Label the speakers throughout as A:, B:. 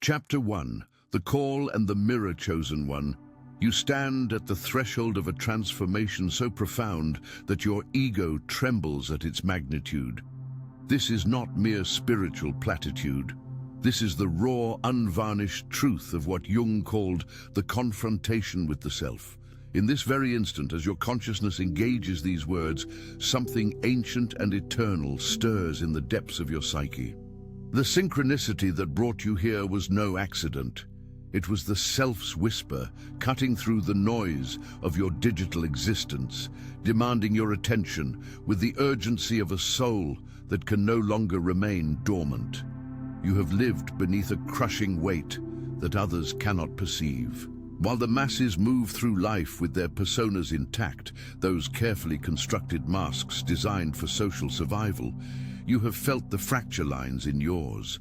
A: Chapter 1. The Call and the Mirror, Chosen One. You stand at the threshold of a transformation so profound that your ego trembles at its magnitude. This is not mere spiritual platitude. This is the raw, unvarnished truth of what Jung called the confrontation with the self. In this very instant, as your consciousness engages these words, something ancient and eternal stirs in the depths of your psyche. The synchronicity that brought you here was no accident. It was the self's whisper, cutting through the noise of your digital existence, demanding your attention with the urgency of a soul that can no longer remain dormant. You have lived beneath a crushing weight that others cannot perceive. While the masses move through life with their personas intact, those carefully constructed masks designed for social survival, you have felt the fracture lines in yours.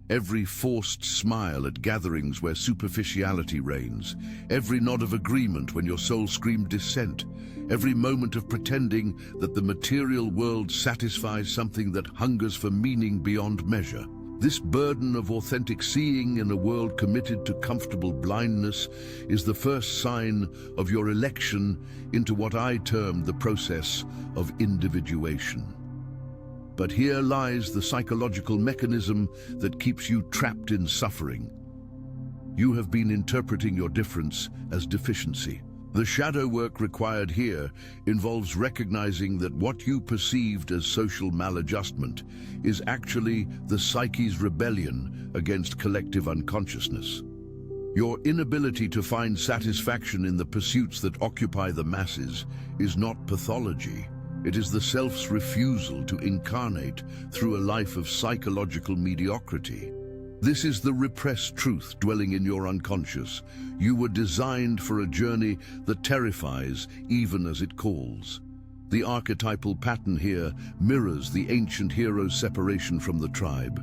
A: Every forced smile at gatherings where superficiality reigns, every nod of agreement when your soul screamed dissent, every moment of pretending that the material world satisfies something that hungers for meaning beyond measure. This burden of authentic seeing in a world committed to comfortable blindness is the first sign of your election into what I term the process of individuation. But here lies the psychological mechanism that keeps you trapped in suffering. You have been interpreting your difference as deficiency. The shadow work required here involves recognizing that what you perceived as social maladjustment is actually the psyche's rebellion against collective unconsciousness. Your inability to find satisfaction in the pursuits that occupy the masses is not pathology. It is the self's refusal to incarnate through a life of psychological mediocrity. This is the repressed truth dwelling in your unconscious. You were designed for a journey that terrifies even as it calls. The archetypal pattern here mirrors the ancient hero's separation from the tribe.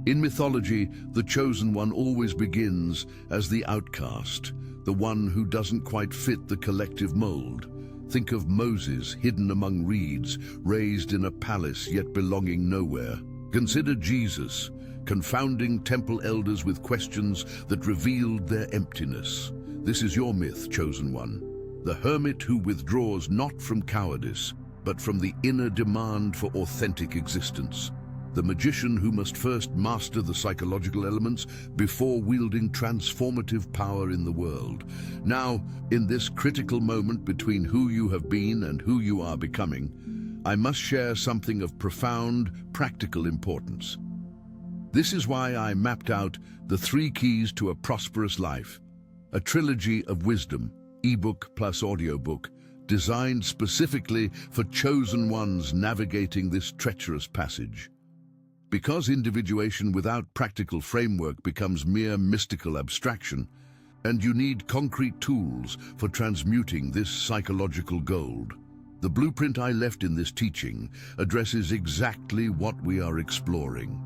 A: In mythology, the chosen one always begins as the outcast, the one who doesn't quite fit the collective mold. Think of Moses, hidden among reeds, raised in a palace yet belonging nowhere. Consider Jesus, confounding temple elders with questions that revealed their emptiness. This is your myth, chosen one. The hermit who withdraws not from cowardice, but from the inner demand for authentic existence. The magician who must first master the psychological elements before wielding transformative power in the world. Now, in this critical moment between who you have been and who you are becoming, I must share something of profound, practical importance. This is why I mapped out the 3 keys to a prosperous life, a trilogy of wisdom, ebook plus audiobook, designed specifically for chosen ones navigating this treacherous passage. Because individuation without practical framework becomes mere mystical abstraction, and you need concrete tools for transmuting this psychological gold. The blueprint I left in this teaching addresses exactly what we are exploring.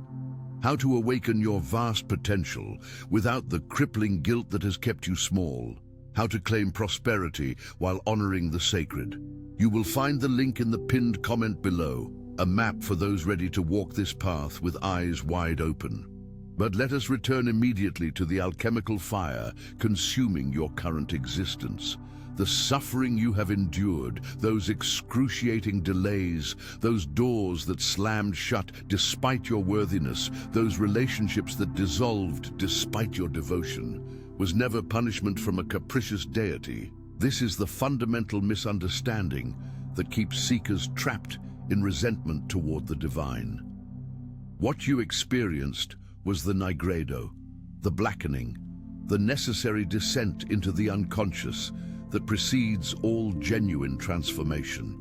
A: How to awaken your vast potential without the crippling guilt that has kept you small. How to claim prosperity while honoring the sacred. You will find the link in the pinned comment below. A map for those ready to walk this path with eyes wide open. But let us return immediately to the alchemical fire consuming your current existence. The suffering you have endured, those excruciating delays, those doors that slammed shut despite your worthiness, those relationships that dissolved despite your devotion, was never punishment from a capricious deity. This is the fundamental misunderstanding that keeps seekers trapped in resentment toward the divine. What you experienced was the nigredo, the blackening, the necessary descent into the unconscious that precedes all genuine transformation.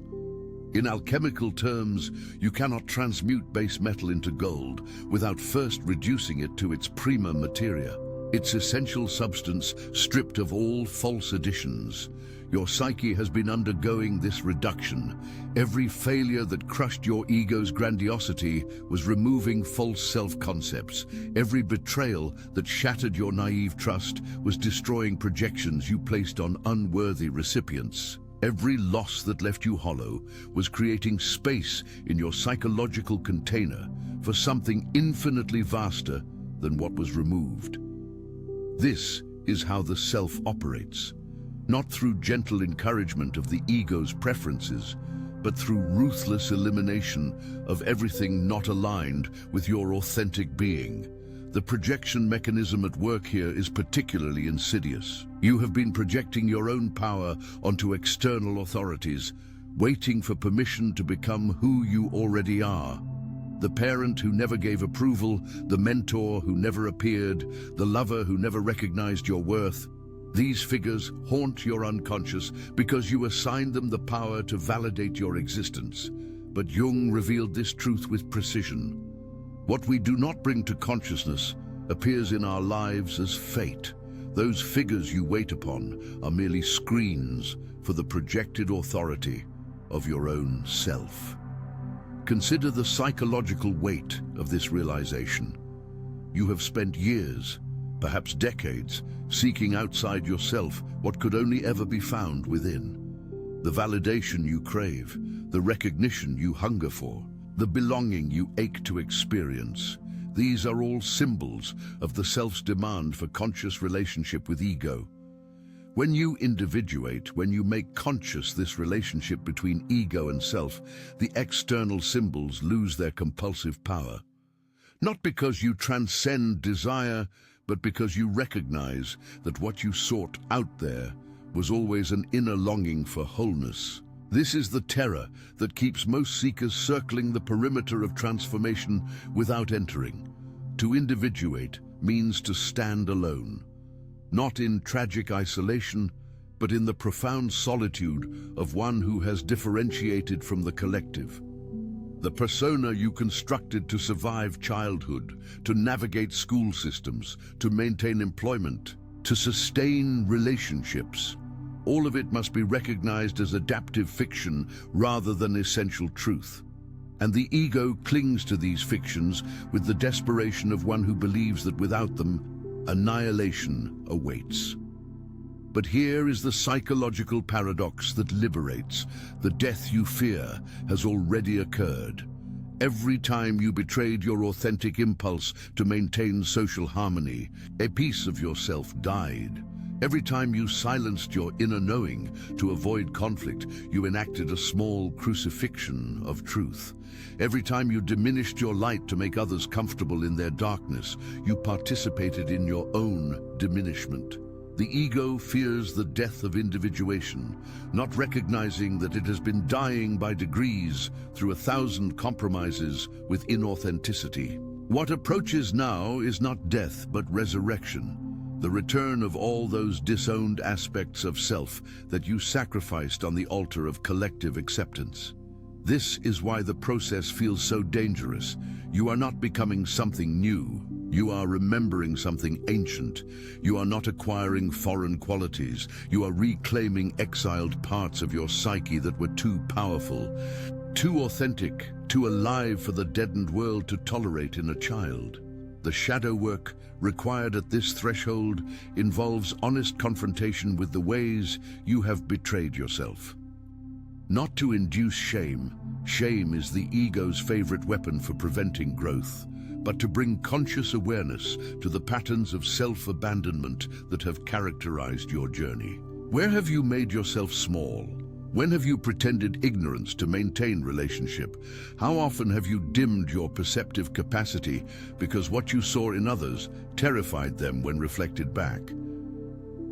A: In alchemical terms, you cannot transmute base metal into gold without first reducing it to its prima materia, its essential substance stripped of all false additions. Your psyche has been undergoing this reduction. Every failure that crushed your ego's grandiosity was removing false self-concepts. Every betrayal that shattered your naive trust was destroying projections you placed on unworthy recipients. Every loss that left you hollow was creating space in your psychological container for something infinitely vaster than what was removed. This is how the self operates, not through gentle encouragement of the ego's preferences, but through ruthless elimination of everything not aligned with your authentic being. The projection mechanism at work here is particularly insidious. You have been projecting your own power onto external authorities, waiting for permission to become who you already are. The parent who never gave approval, the mentor who never appeared, the lover who never recognized your worth. These figures haunt your unconscious because you assigned them the power to validate your existence. But Jung revealed this truth with precision. What we do not bring to consciousness appears in our lives as fate. Those figures you wait upon are merely screens for the projected authority of your own self. Consider the psychological weight of this realization. You have spent years, perhaps decades, seeking outside yourself what could only ever be found within. The validation you crave, the recognition you hunger for, the belonging you ache to experience. These are all symbols of the self's demand for conscious relationship with ego. When you individuate, when you make conscious this relationship between ego and self, the external symbols lose their compulsive power. Not because you transcend desire, but because you recognize that what you sought out there was always an inner longing for wholeness. This is the terror that keeps most seekers circling the perimeter of transformation without entering. To individuate means to stand alone, not in tragic isolation, but in the profound solitude of one who has differentiated from the collective. The persona you constructed to survive childhood, to navigate school systems, to maintain employment, to sustain relationships, all of it must be recognized as adaptive fiction rather than essential truth. And the ego clings to these fictions with the desperation of one who believes that without them, annihilation awaits. But here is the psychological paradox that liberates. The death you fear has already occurred. Every time you betrayed your authentic impulse to maintain social harmony, a piece of yourself died. Every time you silenced your inner knowing to avoid conflict, you enacted a small crucifixion of truth. Every time you diminished your light to make others comfortable in their darkness, you participated in your own diminishment. The ego fears the death of individuation, not recognizing that it has been dying by degrees through 1,000 compromises with inauthenticity. What approaches now is not death, but resurrection. The return of all those disowned aspects of self that you sacrificed on the altar of collective acceptance. This is why the process feels so dangerous. You are not becoming something new. You are remembering something ancient. You are not acquiring foreign qualities. You are reclaiming exiled parts of your psyche that were too powerful, too authentic, too alive for the deadened world to tolerate in a child. The shadow work required at this threshold involves honest confrontation with the ways you have betrayed yourself. Not to induce shame. Shame is the ego's favorite weapon for preventing growth, but to bring conscious awareness to the patterns of self-abandonment that have characterized your journey. Where have you made yourself small? When have you pretended ignorance to maintain relationship? How often have you dimmed your perceptive capacity because what you saw in others terrified them when reflected back?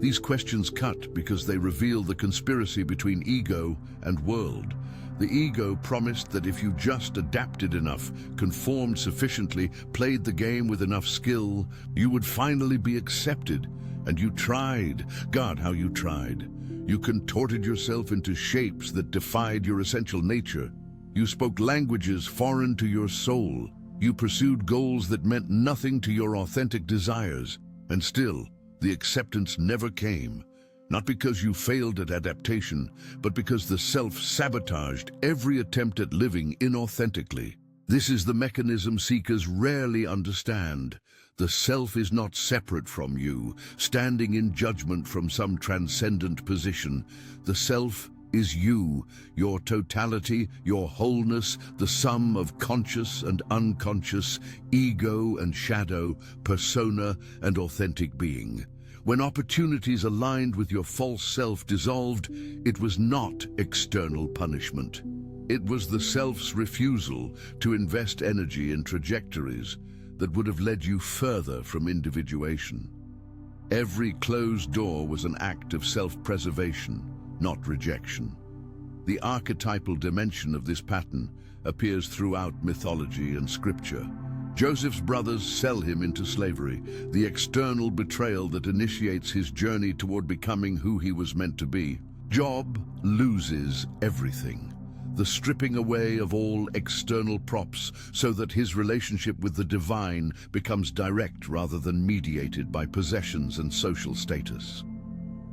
A: These questions cut because they reveal the conspiracy between ego and world. The ego promised that if you just adapted enough, conformed sufficiently, played the game with enough skill, you would finally be accepted. And you tried. God, how you tried. You contorted yourself into shapes that defied your essential nature. You spoke languages foreign to your soul. You pursued goals that meant nothing to your authentic desires. And still, the acceptance never came. Not because you failed at adaptation, but because the self sabotaged every attempt at living inauthentically. This is the mechanism seekers rarely understand. The self is not separate from you, standing in judgment from some transcendent position. The self is you, your totality, your wholeness, the sum of conscious and unconscious, ego and shadow, persona and authentic being. When opportunities aligned with your false self dissolved, it was not external punishment. It was the self's refusal to invest energy in trajectories that would have led you further from individuation. Every closed door was an act of self-preservation, not rejection. The archetypal dimension of this pattern appears throughout mythology and scripture. Joseph's brothers sell him into slavery, the external betrayal that initiates his journey toward becoming who he was meant to be. Job loses everything, the stripping away of all external props so that his relationship with the divine becomes direct rather than mediated by possessions and social status.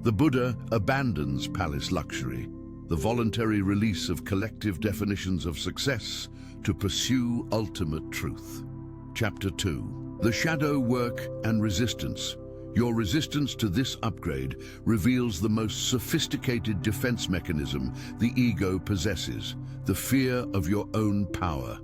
A: The Buddha abandons palace luxury, the voluntary release of collective definitions of success to pursue ultimate truth. Chapter 2. The Shadow Work and Resistance. Your resistance to this upgrade reveals the most sophisticated defense mechanism the ego possesses, the fear of your own power.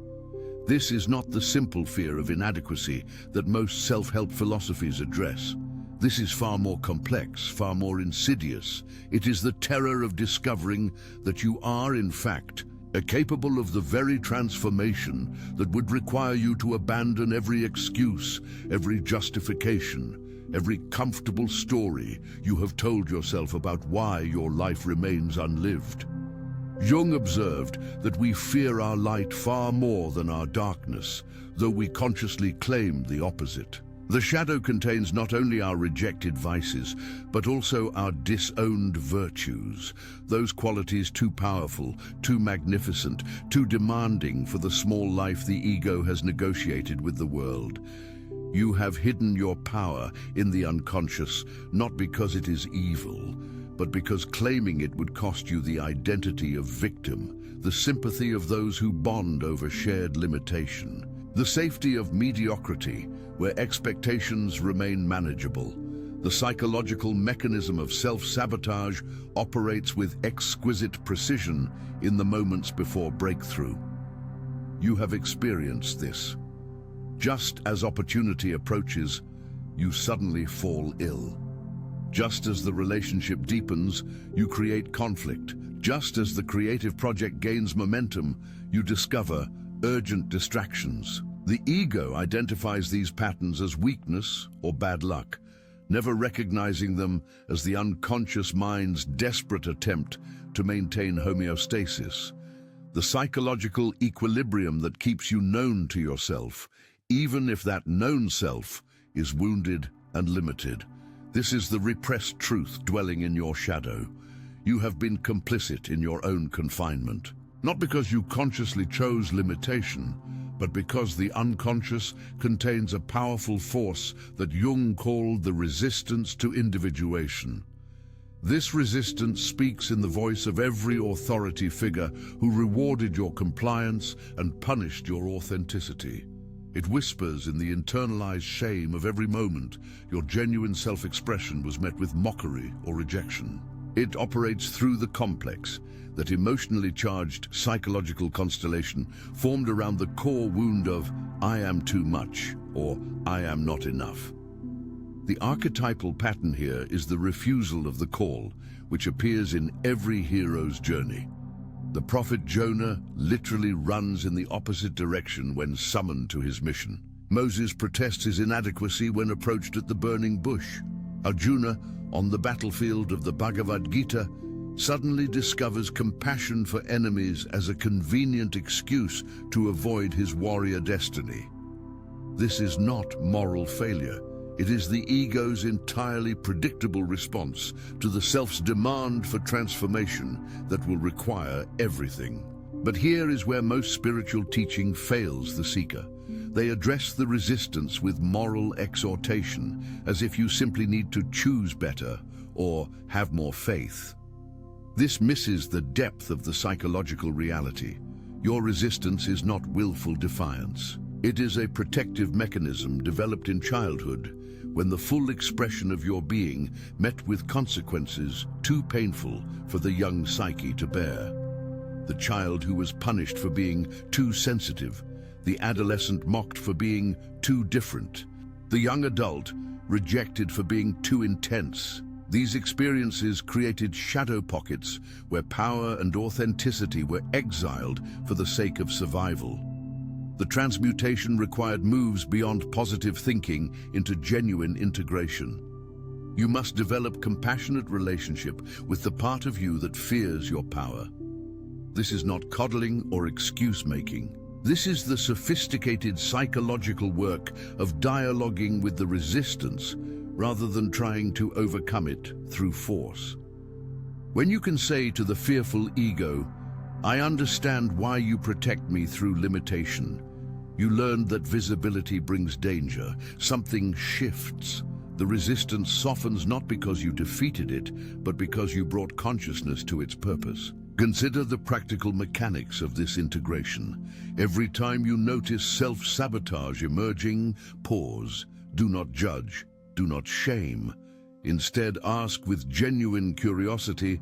A: This is not the simple fear of inadequacy that most self-help philosophies address. This is far more complex, far more insidious. It is the terror of discovering that you are, in fact, capable of the very transformation that would require you to abandon every excuse, every justification, every comfortable story you have told yourself about why your life remains unlived. Jung observed that we fear our light far more than our darkness, though we consciously claim the opposite. The shadow contains not only our rejected vices, but also our disowned virtues, those qualities too powerful, too magnificent, too demanding for the small life the ego has negotiated with the world. You have hidden your power in the unconscious, not because it is evil, but because claiming it would cost you the identity of victim, the sympathy of those who bond over shared limitation, the safety of mediocrity, where expectations remain manageable. The psychological mechanism of self-sabotage operates with exquisite precision in the moments before breakthrough. You have experienced this. Just as opportunity approaches, you suddenly fall ill. Just as the relationship deepens, you create conflict. Just as the creative project gains momentum, you discover urgent distractions. The ego identifies these patterns as weakness or bad luck, never recognizing them as the unconscious mind's desperate attempt to maintain homeostasis, the psychological equilibrium that keeps you known to yourself, even if that known self is wounded and limited. This is the repressed truth dwelling in your shadow. You have been complicit in your own confinement, not because you consciously chose limitation, but because the unconscious contains a powerful force that Jung called the resistance to individuation. This resistance speaks in the voice of every authority figure who rewarded your compliance and punished your authenticity. It whispers in the internalized shame of every moment your genuine self-expression was met with mockery or rejection. It operates through the complex, that emotionally charged psychological constellation formed around the core wound of "I am too much" or "I am not enough." The archetypal pattern here is the refusal of the call, which appears in every hero's journey. The prophet Jonah literally runs in the opposite direction when summoned to his mission. Moses protests his inadequacy when approached at the burning bush. Arjuna, on the battlefield of the Bhagavad Gita, suddenly discovers compassion for enemies as a convenient excuse to avoid his warrior destiny. This is not moral failure. It is the ego's entirely predictable response to the self's demand for transformation that will require everything. But here is where most spiritual teaching fails the seeker. They address the resistance with moral exhortation, as if you simply need to choose better or have more faith. This misses the depth of the psychological reality. Your resistance is not willful defiance. It is a protective mechanism developed in childhood when the full expression of your being met with consequences too painful for the young psyche to bear. The child who was punished for being too sensitive, the adolescent mocked for being too different, the young adult rejected for being too intense. These experiences created shadow pockets where power and authenticity were exiled for the sake of survival. The transmutation required moves beyond positive thinking into genuine integration. You must develop compassionate relationship with the part of you that fears your power. This is not coddling or excuse-making. This is the sophisticated psychological work of dialoguing with the resistance rather than trying to overcome it through force. When you can say to the fearful ego, "I understand why you protect me through limitation," you learn that visibility brings danger. Something shifts. The resistance softens not because you defeated it, but because you brought consciousness to its purpose. Consider the practical mechanics of this integration. Every time you notice self-sabotage emerging, pause. Do not judge. Do not shame. Instead, ask with genuine curiosity,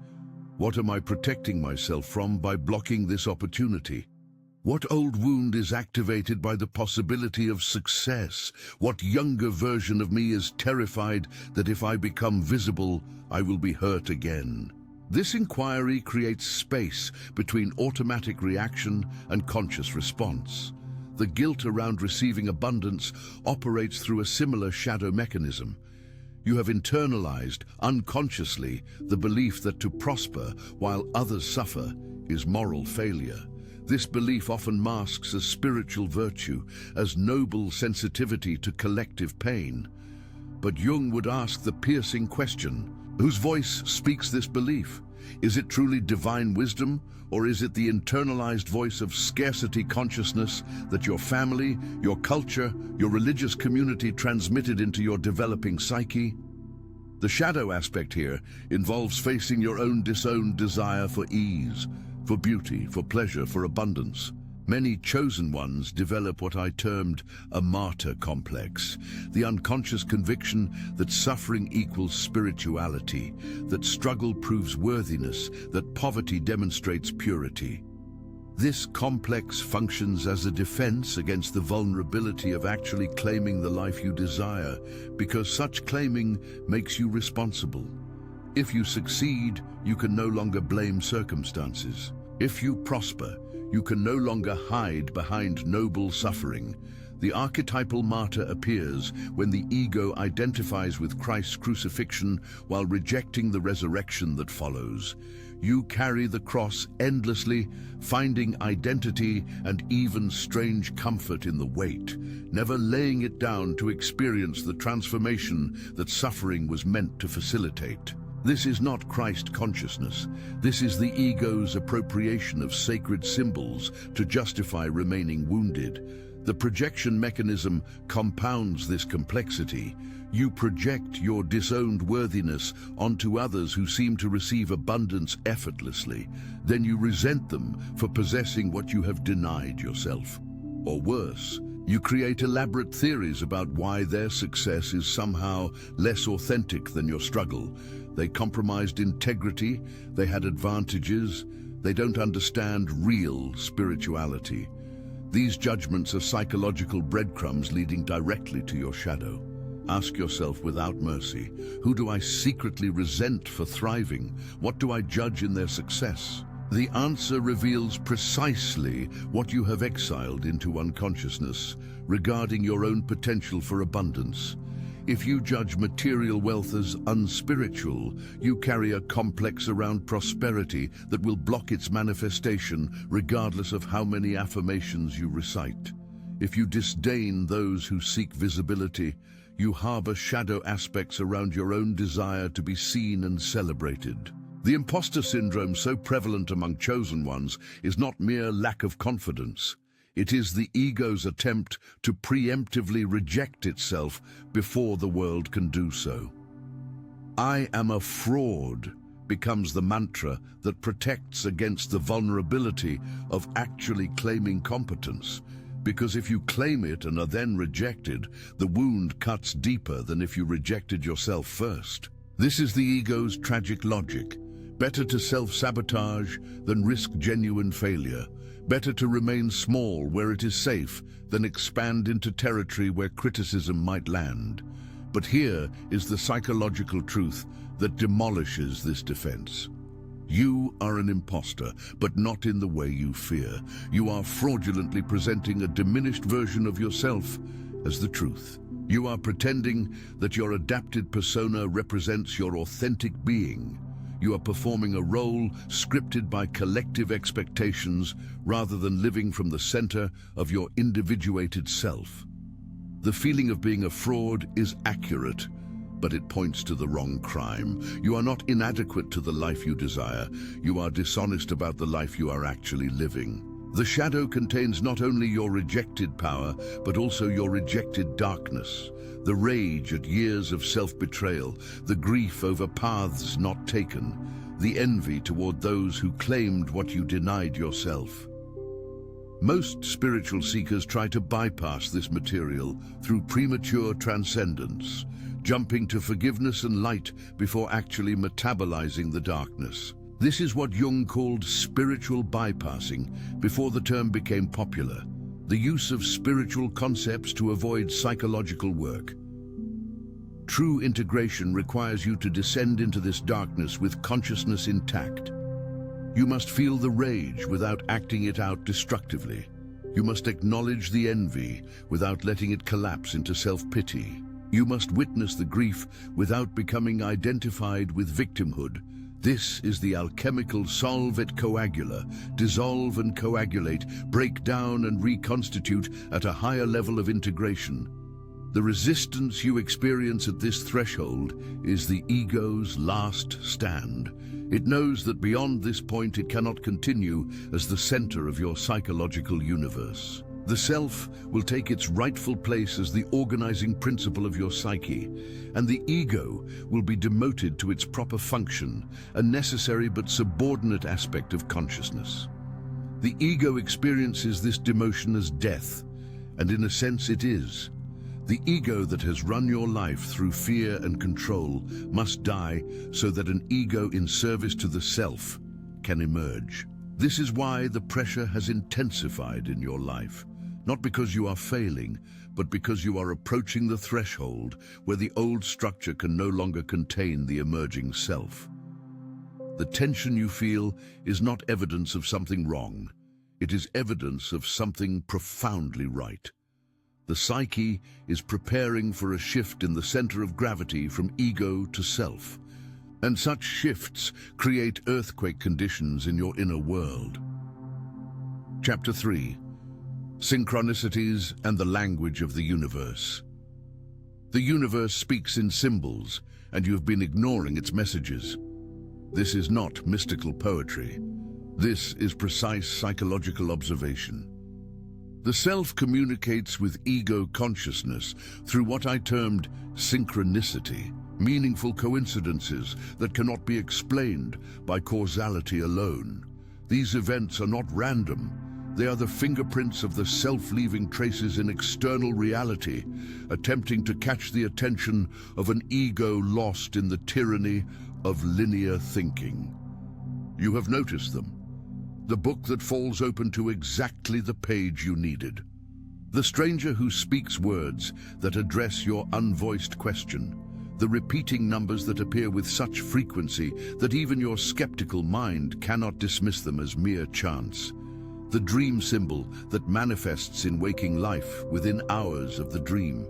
A: what am I protecting myself from by blocking this opportunity? What old wound is activated by the possibility of success? What younger version of me is terrified that if I become visible, I will be hurt again? This inquiry creates space between automatic reaction and conscious response. The guilt around receiving abundance operates through a similar shadow mechanism. You have internalized, unconsciously, the belief that to prosper while others suffer is moral failure. This belief often masks as spiritual virtue, as noble sensitivity to collective pain. But Jung would ask the piercing question, whose voice speaks this belief? Is it truly divine wisdom, or is it the internalized voice of scarcity consciousness that your family, your culture, your religious community transmitted into your developing psyche? The shadow aspect here involves facing your own disowned desire for ease, for beauty, for pleasure, for abundance. Many chosen ones develop what I termed a martyr complex, the unconscious conviction that suffering equals spirituality, that struggle proves worthiness, that poverty demonstrates purity. This complex functions as a defense against the vulnerability of actually claiming the life you desire, because such claiming makes you responsible. If you succeed, you can no longer blame circumstances. If you prosper, you can no longer hide behind noble suffering. The archetypal martyr appears when the ego identifies with Christ's crucifixion while rejecting the resurrection that follows. You carry the cross endlessly, finding identity and even strange comfort in the weight, never laying it down to experience the transformation that suffering was meant to facilitate. This is not Christ consciousness. This is the ego's appropriation of sacred symbols to justify remaining wounded. The projection mechanism compounds this complexity. You project your disowned worthiness onto others who seem to receive abundance effortlessly. Then you resent them for possessing what you have denied yourself. Or worse, you create elaborate theories about why their success is somehow less authentic than your struggle. They compromised integrity, they had advantages, they don't understand real spirituality. These judgments are psychological breadcrumbs leading directly to your shadow. Ask yourself without mercy, who do I secretly resent for thriving? What do I judge in their success? The answer reveals precisely what you have exiled into unconsciousness regarding your own potential for abundance. If you judge material wealth as unspiritual, you carry a complex around prosperity that will block its manifestation regardless of how many affirmations you recite. If you disdain those who seek visibility, you harbor shadow aspects around your own desire to be seen and celebrated. The imposter syndrome so prevalent among chosen ones is not mere lack of confidence. It is the ego's attempt to preemptively reject itself before the world can do so. I am a fraud becomes the mantra that protects against the vulnerability of actually claiming competence. Because if you claim it and are then rejected, the wound cuts deeper than if you rejected yourself first. This is the ego's tragic logic. Better to self-sabotage than risk genuine failure. Better to remain small where it is safe than expand into territory where criticism might land. But here is the psychological truth that demolishes this defense. You are an imposter, but not in the way you fear. You are fraudulently presenting a diminished version of yourself as the truth. You are pretending that your adapted persona represents your authentic being. You are performing a role scripted by collective expectations rather than living from the center of your individuated self. The feeling of being a fraud is accurate, but it points to the wrong crime. You are not inadequate to the life you desire. You are dishonest about the life you are actually living. The shadow contains not only your rejected power, but also your rejected darkness. The rage at years of self-betrayal, the grief over paths not taken, the envy toward those who claimed what you denied yourself. Most spiritual seekers try to bypass this material through premature transcendence, jumping to forgiveness and light before actually metabolizing the darkness. This is what Jung called spiritual bypassing before the term became popular, the use of spiritual concepts to avoid psychological work. True integration requires you to descend into this darkness with consciousness intact. You must feel the rage without acting it out destructively. You must acknowledge the envy without letting it collapse into self-pity. You must witness the grief without becoming identified with victimhood. This is the alchemical solve et coagula, dissolve and coagulate, break down and reconstitute at a higher level of integration. The resistance you experience at this threshold is the ego's last stand. It knows that beyond this point it cannot continue as the center of your psychological universe. The self will take its rightful place as the organizing principle of your psyche, and the ego will be demoted to its proper function, a necessary but subordinate aspect of consciousness. The ego experiences this demotion as death, and in a sense it is. The ego that has run your life through fear and control must die so that an ego in service to the self can emerge. This is why the pressure has intensified in your life. Not because you are failing, but because you are approaching the threshold where the old structure can no longer contain the emerging self. The tension you feel is not evidence of something wrong. It is evidence of something profoundly right. The psyche is preparing for a shift in the center of gravity from ego to self, and such shifts create earthquake conditions in your inner world. Chapter 3. Synchronicities and the language of the universe. The universe speaks in symbols, and you have been ignoring its messages. This is not mystical poetry. This is precise psychological observation. The self communicates with ego consciousness through what I termed synchronicity, meaningful coincidences that cannot be explained by causality alone. These events are not random. They are the fingerprints of the self leaving traces in external reality, attempting to catch the attention of an ego lost in the tyranny of linear thinking. You have noticed them. The book that falls open to exactly the page you needed. The stranger who speaks words that address your unvoiced question. The repeating numbers that appear with such frequency that even your skeptical mind cannot dismiss them as mere chance. The dream symbol that manifests in waking life within hours of the dream.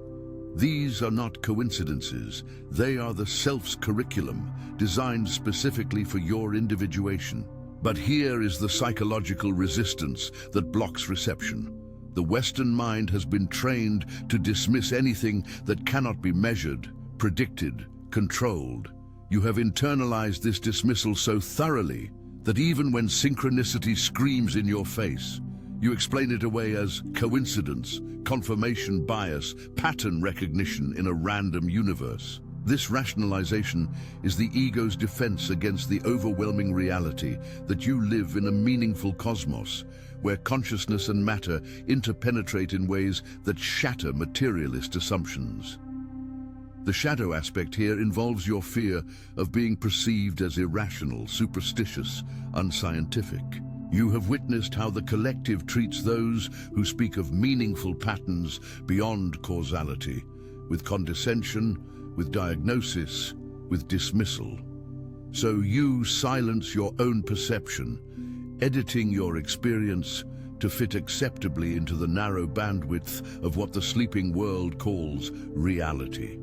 A: These are not coincidences. They are the self's curriculum, designed specifically for your individuation. But here is the psychological resistance that blocks reception. The Western mind has been trained to dismiss anything that cannot be measured, predicted, controlled. You have internalized this dismissal so thoroughly that even when synchronicity screams in your face, you explain it away as coincidence, confirmation bias, pattern recognition in a random universe. This rationalization is the ego's defense against the overwhelming reality that you live in a meaningful cosmos, where consciousness and matter interpenetrate in ways that shatter materialist assumptions. The shadow aspect here involves your fear of being perceived as irrational, superstitious, unscientific. You have witnessed how the collective treats those who speak of meaningful patterns beyond causality, with condescension, with diagnosis, with dismissal. So you silence your own perception, editing your experience to fit acceptably into the narrow bandwidth of what the sleeping world calls reality.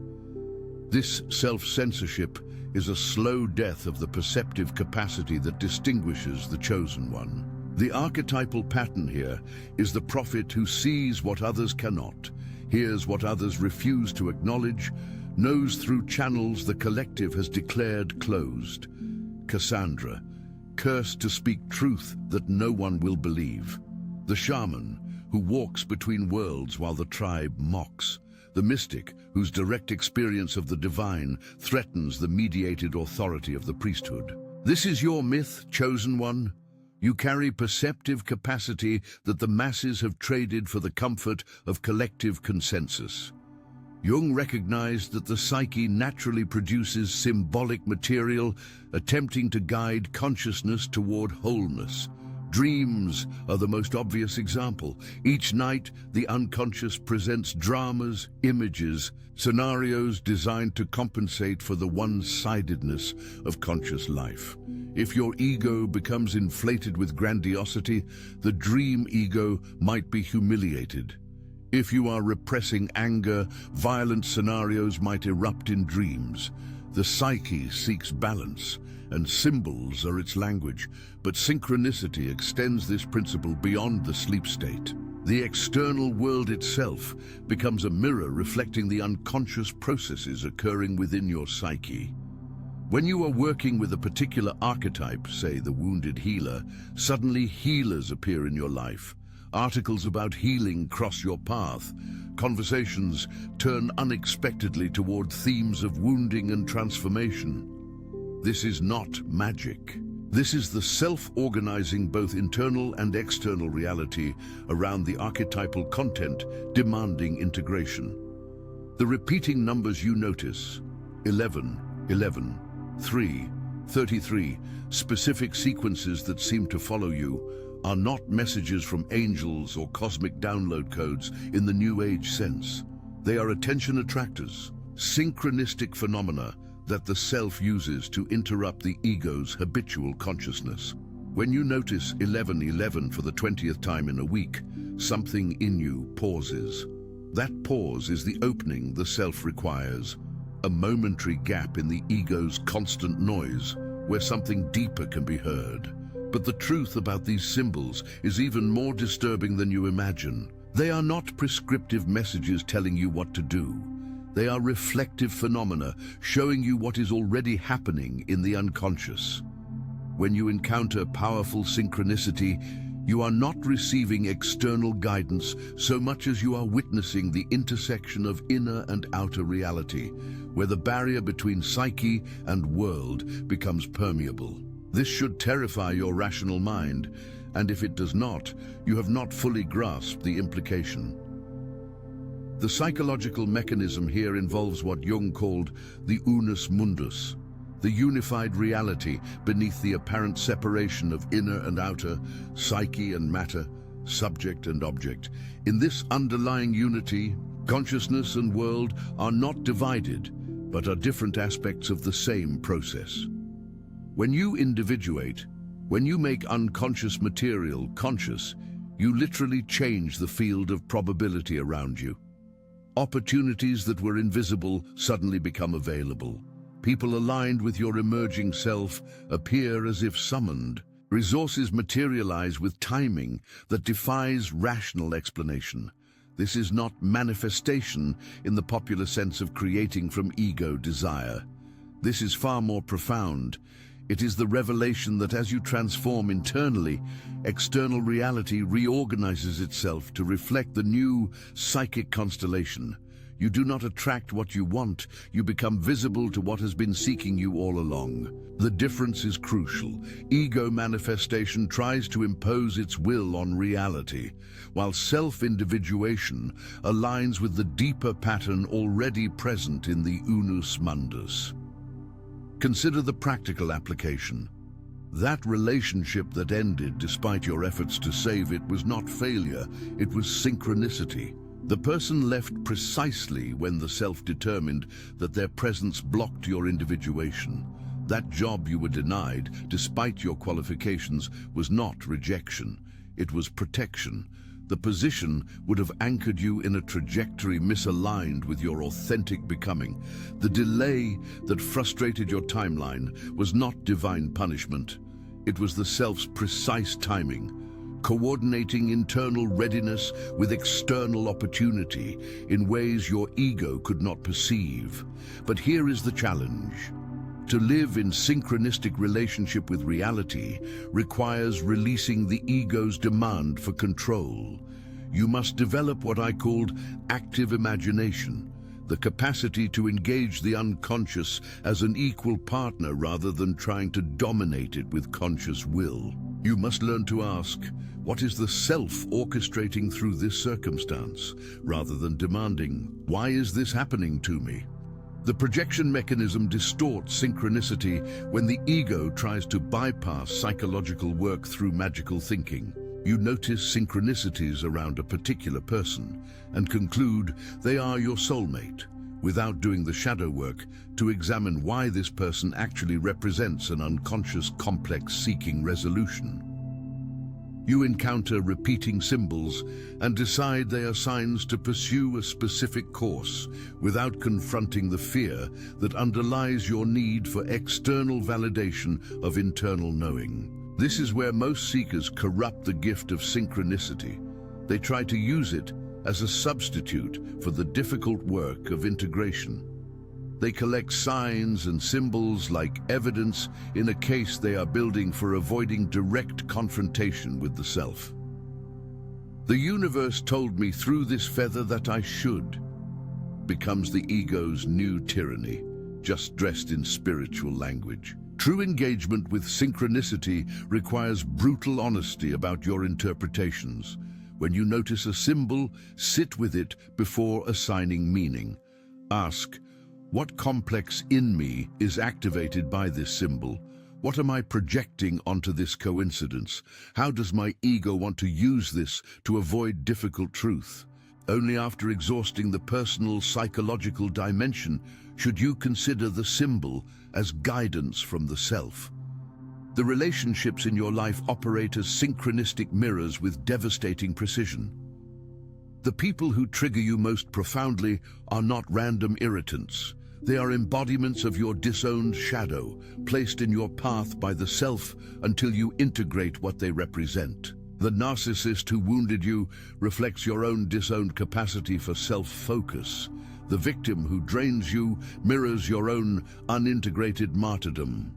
A: This self-censorship is a slow death of the perceptive capacity that distinguishes the chosen one. The archetypal pattern here is the prophet who sees what others cannot, hears what others refuse to acknowledge, knows through channels the collective has declared closed. Cassandra, cursed to speak truth that no one will believe. The shaman, who walks between worlds while the tribe mocks. The mystic, whose direct experience of the divine threatens the mediated authority of the priesthood. This is your myth, chosen one. You carry perceptive capacity that the masses have traded for the comfort of collective consensus. Jung recognized that the psyche naturally produces symbolic material, attempting to guide consciousness toward wholeness. Dreams are the most obvious example. Each night, the unconscious presents dramas, images, scenarios designed to compensate for the one-sidedness of conscious life. If your ego becomes inflated with grandiosity, the dream ego might be humiliated. If you are repressing anger, violent scenarios might erupt in dreams. The psyche seeks balance, and symbols are its language, but synchronicity extends this principle beyond the sleep state. The external world itself becomes a mirror reflecting the unconscious processes occurring within your psyche. When you are working with a particular archetype, say the wounded healer, suddenly healers appear in your life. Articles about healing cross your path. Conversations turn unexpectedly toward themes of wounding and transformation. This is not magic. This is the self-organizing both internal and external reality around the archetypal content demanding integration. The repeating numbers you notice, 11, 11, 3, 33, specific sequences that seem to follow you, are not messages from angels or cosmic download codes in the New Age sense. They are attention attractors, synchronistic phenomena that the self uses to interrupt the ego's habitual consciousness. When you notice 11:11 for the 20th time in a week, something in you pauses. That pause is the opening the self requires, a momentary gap in the ego's constant noise where something deeper can be heard. But the truth about these symbols is even more disturbing than you imagine. They are not prescriptive messages telling you what to do. They are reflective phenomena showing you what is already happening in the unconscious. When you encounter powerful synchronicity, you are not receiving external guidance so much as you are witnessing the intersection of inner and outer reality, where the barrier between psyche and world becomes permeable. This should terrify your rational mind, and if it does not, you have not fully grasped the implication. The psychological mechanism here involves what Jung called the unus mundus, the unified reality beneath the apparent separation of inner and outer, psyche and matter, subject and object. In this underlying unity, consciousness and world are not divided, but are different aspects of the same process. When you individuate, when you make unconscious material conscious, you literally change the field of probability around you. Opportunities that were invisible suddenly become available. People aligned with your emerging self appear as if summoned. Resources materialize with timing that defies rational explanation. This is not manifestation in the popular sense of creating from ego desire. This is far more profound. It is the revelation that as you transform internally, external reality reorganizes itself to reflect the new psychic constellation. You do not attract what you want, you become visible to what has been seeking you all along. The difference is crucial. Ego manifestation tries to impose its will on reality, while self-individuation aligns with the deeper pattern already present in the unus mundus. Consider the practical application. That relationship that ended despite your efforts to save it was not failure, it was synchronicity. The person left precisely when the self determined that their presence blocked your individuation. That job you were denied, despite your qualifications, was not rejection. It was protection. The position would have anchored you in a trajectory misaligned with your authentic becoming. The delay that frustrated your timeline was not divine punishment. It was the self's precise timing, coordinating internal readiness with external opportunity in ways your ego could not perceive. But here is the challenge. To live in synchronistic relationship with reality requires releasing the ego's demand for control. You must develop what I called active imagination, the capacity to engage the unconscious as an equal partner rather than trying to dominate it with conscious will. You must learn to ask, what is the self orchestrating through this circumstance, rather than demanding, why is this happening to me? The projection mechanism distorts synchronicity when the ego tries to bypass psychological work through magical thinking. You notice synchronicities around a particular person and conclude they are your soulmate, without doing the shadow work to examine why this person actually represents an unconscious complex seeking resolution. You encounter repeating symbols and decide they are signs to pursue a specific course without confronting the fear that underlies your need for external validation of internal knowing. This is where most seekers corrupt the gift of synchronicity. They try to use it as a substitute for the difficult work of integration. They collect signs and symbols like evidence in a case they are building for avoiding direct confrontation with the self. The universe told me through this feather that I should becomes the ego's new tyranny, just dressed in spiritual language. True engagement with synchronicity requires brutal honesty about your interpretations. When you notice a symbol, sit with it before assigning meaning. Ask, what complex in me is activated by this symbol? What am I projecting onto this coincidence? How does my ego want to use this to avoid difficult truth? Only after exhausting the personal psychological dimension should you consider the symbol as guidance from the self. The relationships in your life operate as synchronistic mirrors with devastating precision. The people who trigger you most profoundly are not random irritants. They are embodiments of your disowned shadow, placed in your path by the self until you integrate what they represent. The narcissist who wounded you reflects your own disowned capacity for self-focus. The victim who drains you mirrors your own unintegrated martyrdom.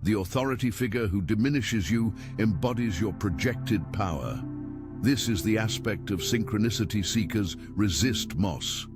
A: The authority figure who diminishes you embodies your projected power. This is the aspect of synchronicity seekers resist most.